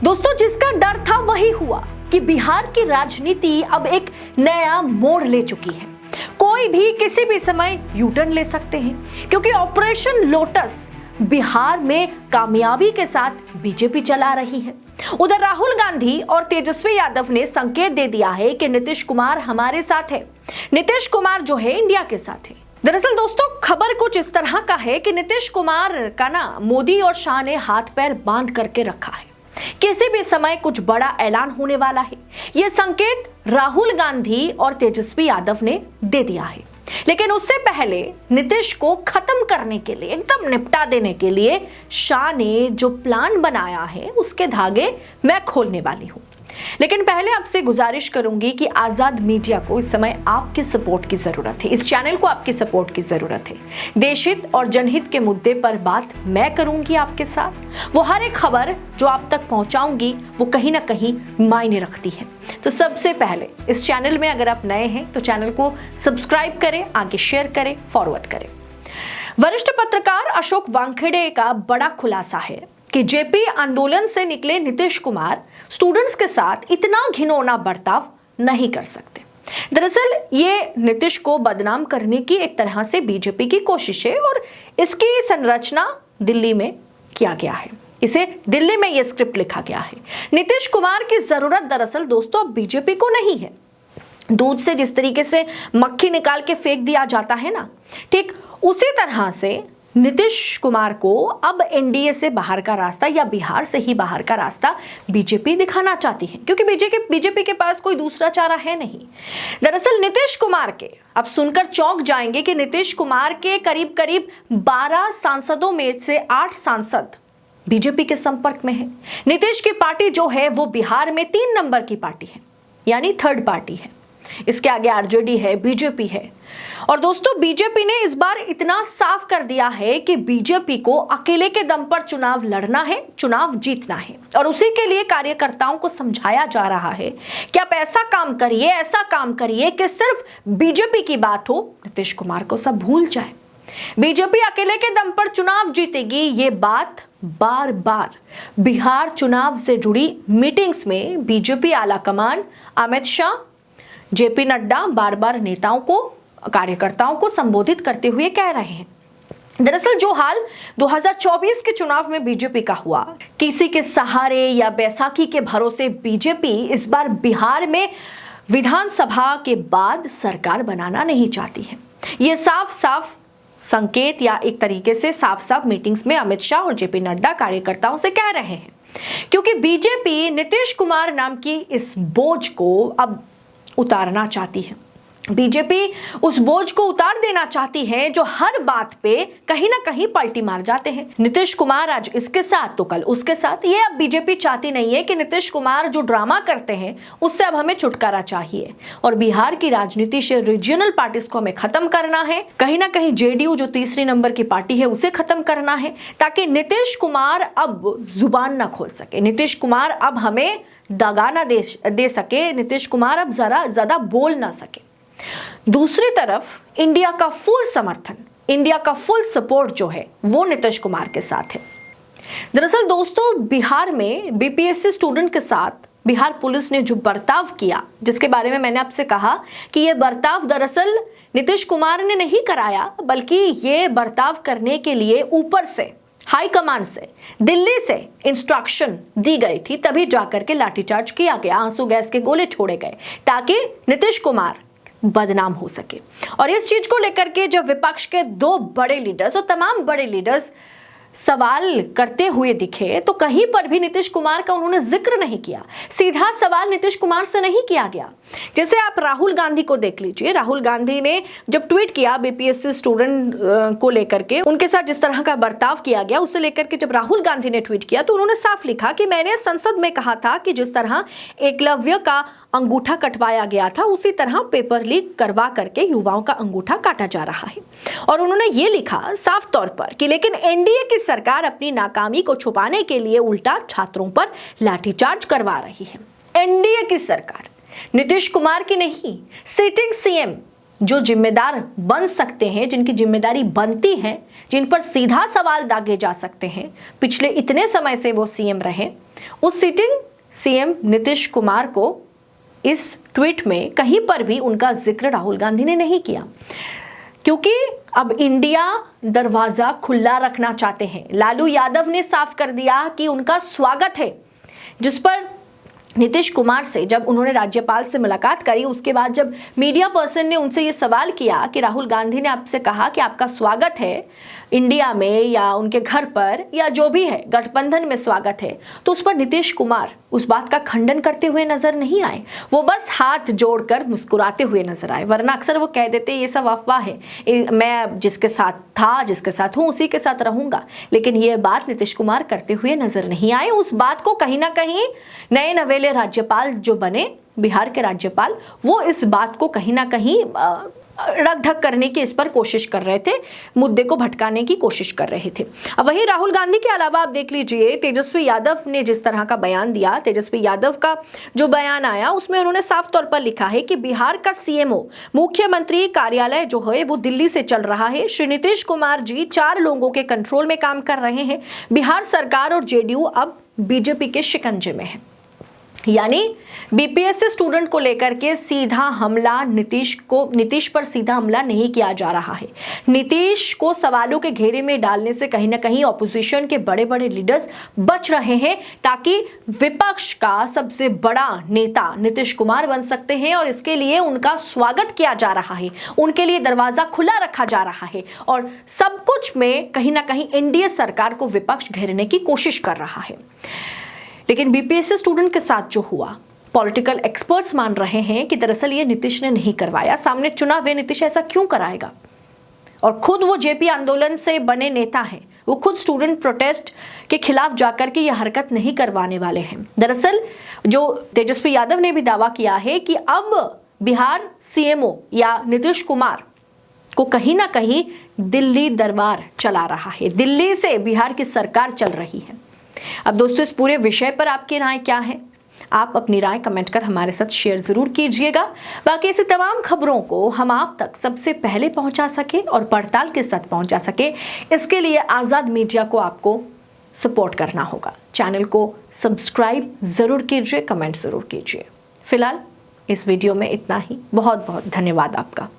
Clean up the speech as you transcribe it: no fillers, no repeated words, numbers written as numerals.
दोस्तों, जिसका डर था वही हुआ कि बिहार की राजनीति अब एक नया मोड़ ले चुकी है। कोई भी किसी भी समय यू टर्न ले सकते हैं, क्योंकि ऑपरेशन लोटस बिहार में कामयाबी के साथ बीजेपी चला रही है। उधर राहुल गांधी और तेजस्वी यादव ने संकेत दे दिया है कि नीतीश कुमार हमारे साथ है। नीतीश कुमार जो है इंडिया के साथ है। दरअसल दोस्तों, खबर कुछ इस तरह का है कि नीतीश कुमार का ना मोदी और शाह ने हाथ पैर बांध करके रखा है। किसी भी समय कुछ बड़ा ऐलान होने वाला है। यह संकेत राहुल गांधी और तेजस्वी यादव ने दे दिया है। लेकिन उससे पहले नीतीश को खत्म करने के लिए, एकदम निपटा देने के लिए शाह ने जो प्लान बनाया है उसके धागे मैं खोलने वाली हूं। लेकिन पहले आपसे गुजारिश करूंगी कि आजाद मीडिया को इस समय आपकी सपोर्ट की जरूरत है। इस चैनल को आपकी सपोर्ट की जरूरत है। देशहित और जनहित के मुद्दे पर बात मैं करूंगी आपके साथ। वो हर एक खबर जो आप तक पहुंचाऊंगी वो कहीं ना कहीं मायने रखती है। तो सबसे पहले इस चैनल में अगर आप नए हैं तो चैनल को सब्सक्राइब करें, आगे शेयर करें, फॉरवर्ड करें। वरिष्ठ पत्रकार अशोक वानखेड़े का बड़ा खुलासा है कि जेपी आंदोलन से निकले नीतीश कुमार स्टूडेंट्स के साथ इतना घिनौना बर्ताव नहीं कर सकते। दरअसल ये नीतीश को बदनाम करने की एक तरह से बीजेपी की कोशिश है और इसकी संरचना दिल्ली में किया गया है। इसे दिल्ली में ये स्क्रिप्ट लिखा गया है। नीतीश कुमार की जरूरत दरअसल दोस्तों बीजेपी को नहीं है। दूध से जिस तरीके से मक्खी निकाल के फेंक दिया जाता है ना, ठीक उसी तरह से नीतीश कुमार को अब एनडीए से बाहर का रास्ता या बिहार से ही बाहर का रास्ता बीजेपी दिखाना चाहती है, क्योंकि बीजेपी के पास कोई दूसरा चारा है नहीं। दरअसल नीतीश कुमार के, अब सुनकर चौंक जाएंगे कि नीतीश कुमार के करीब करीब 12 सांसदों में से 8 सांसद बीजेपी के संपर्क में है। नीतीश की पार्टी जो है वो बिहार में 3 नंबर की पार्टी है, यानी थर्ड पार्टी है। इसके आगे आरजेडी है, बीजेपी है। और दोस्तों, बीजेपी ने इस बार इतना साफ कर दिया है कि बीजेपी को अकेले के दम पर चुनाव लड़ना है, चुनाव जीतना है। और उसी के लिए कार्यकर्ताओं को समझाया जा रहा है कि आप ऐसा काम करिए कि सिर्फ बीजेपी की बात हो, नीतीश कुमार को सब भूल जाए। बीजेपी अकेले के दम पर चुनाव जीतेगी, ये बात बार बार बिहार चुनाव से जुड़ी मीटिंग्स में बीजेपी आला कमान अमित शाह, जेपी नड्डा बार बार नेताओं को, कार्यकर्ताओं को संबोधित करते हुए कह रहे हैं। दरअसल जो हाल 2024 के चुनाव में बीजेपी का हुआ, किसी के सहारे या बैसाखी के भरोसे बीजेपी इस बार बिहार में विधानसभा के बाद सरकार बनाना नहीं चाहती है। ये साफ साफ संकेत या एक तरीके से साफ साफ मीटिंग्स में अमित शाह और जेपी नड्डा कार्यकर्ताओं से कह रहे हैं, क्योंकि बीजेपी नीतीश कुमार नाम की इस बोझ को अब उतारना चाहती है। बीजेपी उस बोझ को उतार देना चाहती है जो हर बात पे कहीं ना कहीं पलटी मार जाते हैं। नीतीश कुमार आज इसके साथ तो कल उसके साथ। ये अब बीजेपी चाहती नहीं है कि नीतीश कुमार जो ड्रामा करते हैं उससे अब हमें छुटकारा चाहिए। और बिहार की राजनीति से रीजनल पार्टीज को हमें खत्म करना है। कहीं ना कहीं जेडीयू जो तीसरी नंबर की पार्टी है उसे खत्म करना है, ताकि नीतीश कुमार अब जुबान ना खोल सके। नीतीश कुमार अब हमें दगा ना दे सके। नीतीश कुमार अब जरा ज्यादा बोल ना सके। दूसरी तरफ इंडिया का फुल समर्थन, इंडिया का फुल सपोर्ट जो है वो नीतीश कुमार के साथ है। दरअसल दोस्तों, बिहार में बीपीएससी स्टूडेंट के साथ बिहार पुलिस ने जो बर्ताव किया, जिसके बारे में मैंने आपसे कहा कि यह बर्ताव दरअसल नीतीश कुमार ने नहीं कराया, बल्कि ये बर्ताव करने के लिए ऊपर से, हाई कमांड से, दिल्ली से इंस्ट्रक्शन दी गई थी, तभी जाकर के लाठीचार्ज किया गया, आंसू गैस के गोले छोड़े गए, ताकि नीतीश कुमार बदनाम हो सके। और इस चीज को लेकर के जब विपक्ष के 2 बड़े लीडर्स और तमाम बड़े लीडर्स सवाल करते हुए दिखे, तो कहीं पर भी नीतीश कुमार का उन्होंने जिक्र नहीं किया। सीधा सवाल नीतीश कुमार से नहीं किया गया। जैसे आप राहुल गांधी को देख लीजिए। राहुल गांधी ने जब ट्वीट किया बीपीएससी स्टूडेंट को लेकर के, उनके साथ जिस तरह का बर्ताव किया गया उसे लेकर के जब राहुल गांधी ने ट्वीट किया तो उन्होंने साफ लिखा कि मैंने संसद में कहा था कि जिस तरह एकलव्य का अंगूठा कटवाया गया था उसी तरह पेपर लीक करवा करके युवाओं का अंगूठा काटा जा रहा है। और उन्होंने ये लिखा साफ तौर पर कि लेकिन एनडीए की सरकार अपनी नाकामी को छुपाने के लिए उल्टा छात्रों पर लाठीचार्ज करवा रही है। एनडीए की सरकार, नीतीश कुमार की नहीं, सिटिंग सीएम जो जिम्मेदार बन सकते हैं, जिनकी जिम्मेदारी बनती है, जिन पर सीधा सवाल दागे जा सकते हैं, पिछले इतने समय से वो सीएम रहे, उस सिटिंग सीएम नीतीश कुमार को इस ट्वीट में कहीं पर भी उनका जिक्र राहुल गांधी ने नहीं किया, क्योंकि अब इंडिया दरवाजा खुला रखना चाहते हैं। लालू यादव ने साफ कर दिया कि उनका स्वागत है, जिस पर नीतीश कुमार से जब उन्होंने राज्यपाल से मुलाकात करी, उसके बाद जब मीडिया पर्सन ने उनसे ये सवाल किया कि राहुल गांधी ने आपसे कहा कि आपका स्वागत है इंडिया में या उनके घर पर या जो भी है गठबंधन में स्वागत है, तो उस पर नीतीश कुमार उस बात का खंडन करते हुए नजर नहीं आए। वो बस हाथ जोड़कर मुस्कुराते हुए नजर आए, वरना अक्सर वो कह देते ये सब अफवाह है, मैं जिसके साथ था, जिसके साथ हूं, उसी के साथ रहूंगा। लेकिन ये बात नीतीश कुमार करते हुए नजर नहीं आए। उस बात को कहीं ना कहीं नए नवेले राज्यपाल जो बने, बिहार के राज्यपाल, वो इस बात को कहीं ना कहीं रख ढक करने की इस पर कोशिश कर रहे थे, मुद्दे को भटकाने की कोशिश कर रहे थे। अब वहीं राहुल गांधी के अलावा आप देख लीजिए तेजस्वी यादव ने जिस तरह का बयान दिया, तेजस्वी यादव का जो बयान आया उसमें उन्होंने साफ तौर पर लिखा है कि बिहार का सीएमओ मुख्यमंत्री कार्यालय जो है वो दिल्ली से चल रहा है। श्री नीतीश कुमार जी 4 लोगों के कंट्रोल में काम कर रहे हैं। बिहार सरकार और जेडीयू अब बीजेपी के शिकंजे में है। यानी बीपीएससी स्टूडेंट को लेकर के सीधा हमला नीतीश पर सीधा हमला नहीं किया जा रहा है। नीतीश को सवालों के घेरे में डालने से कहीं ना कहीं ऑपोजिशन के बड़े बड़े लीडर्स बच रहे हैं, ताकि विपक्ष का सबसे बड़ा नेता नीतीश कुमार बन सकते हैं और इसके लिए उनका स्वागत किया जा रहा है, उनके लिए दरवाजा खुला रखा जा रहा है और सब कुछ में कहीं ना कहीं एनडीए सरकार को विपक्ष घेरने की कोशिश कर रहा है। लेकिन बीपीएससी स्टूडेंट के साथ जो हुआ, पॉलिटिकल एक्सपर्ट्स मान रहे हैं कि दरअसल ये नीतीश ने नहीं करवाया। सामने चुनाव है, नीतीश ऐसा क्यों कराएगा? और खुद वो जेपी आंदोलन से बने नेता हैं, वो खुद स्टूडेंट प्रोटेस्ट के खिलाफ जाकर के ये हरकत नहीं करवाने वाले हैं। दरअसल जो तेजस्वी यादव ने भी दावा किया है कि अब बिहार सीएमओ या नीतीश कुमार को कहीं ना कहीं दिल्ली दरबार चला रहा है, दिल्ली से बिहार की सरकार चल रही है। अब दोस्तों, इस पूरे विषय पर आपकी राय क्या है? आप अपनी राय कमेंट कर हमारे साथ शेयर जरूर कीजिएगा। बाकी ऐसी तमाम खबरों को हम आप तक सबसे पहले पहुंचा सके और पड़ताल के साथ पहुंचा सके, इसके लिए आज़ाद मीडिया को आपको सपोर्ट करना होगा। चैनल को सब्सक्राइब जरूर कीजिए, कमेंट जरूर कीजिए। फिलहाल इस वीडियो में इतना ही। बहुत बहुत धन्यवाद आपका।